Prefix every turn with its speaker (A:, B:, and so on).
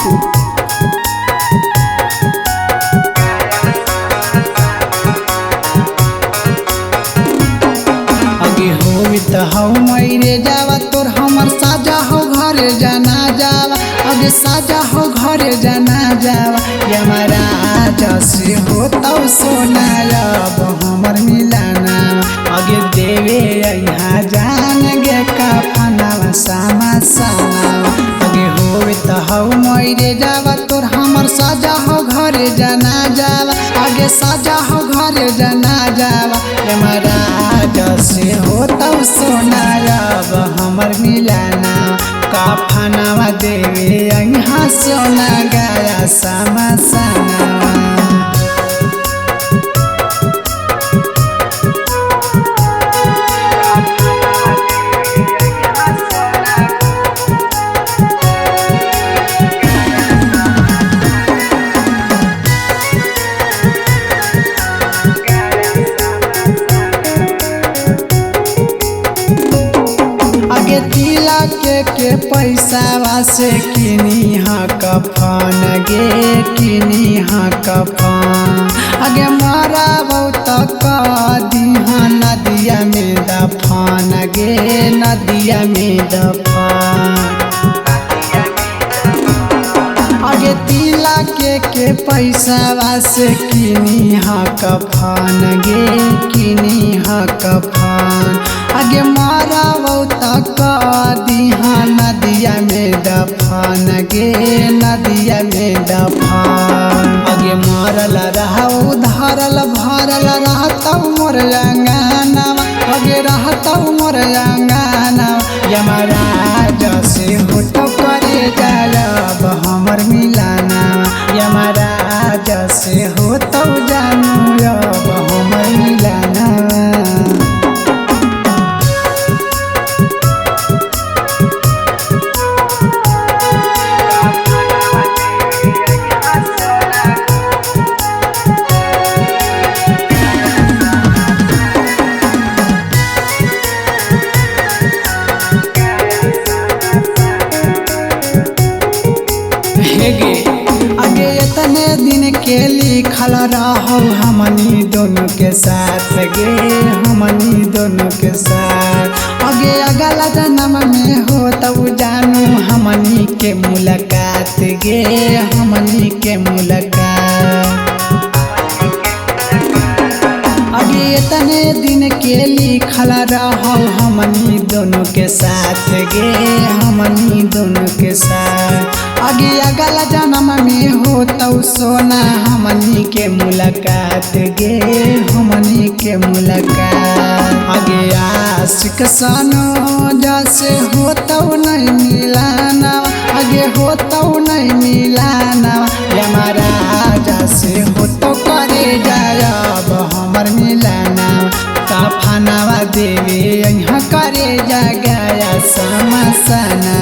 A: हाजीपुर। आगे होई त हौ मैरे जावा तोर हमर साजा हो घरे जाना जावा। आगे साजा हो घरे जाना जावा यमरा जसे होतौ सोना अब हमर मिलाना। आगे देवे यहाँ जान गे कफनावा सामा साना। आगे होई त हौ मैरे जावा तोर हमर साजा हो घरे जाना जावा। आगे साजा हो घरे जाना जावा यमरा जसे होतौ सोना अब हमर मिलाना। कफनावा देवे यहाँ सोना गाया सामा साना। आगे तिलक के पैसा से किनी हाँ कफन गे किनी हाँ कफन। आगे मारा बहुत दिहा नदिया में दफन गे नदिया में दफन। आगे तिलक के पैसा से किनी हाँ कफन गे किनी हाँ कफन। आगे मारा बहुत दिहा नदिया में दफन गे नदिया में दफन। आगे मरल रहौ धरल भरल रहतौ मोर अंगनावा। आगे रहतौ मोर अंगनावा यमरा जसे होतौ करे जाब हमर मिलाना। यमरा जसे होतौ जानू अब हमर मिलाना। आगे इतने दिन के लिखल रहो हमनी दोनों के साथ गे हमनी दोनों के साथ। आगे अगला जन्म में हो तब जानू हमनी के मुलाकात गे हमनी के मुलाकात। आगे इतने दिन के लिखल रहो हमनी दोनों के साथ गे हमनी दोनों के साथ। आगे अगला जन्म में हो तो सोना हमनी के मुलाकात गे हमनी के मुलाकात। आगे आशिक सनो जैसे हो तो नहीं मिलाना। आगे हो तो नहीं मिलाना यमरा जैसे हो तो करे जाब हमर मिलाना। कफनावा देवे यहाँ करे जा गया सामा साना।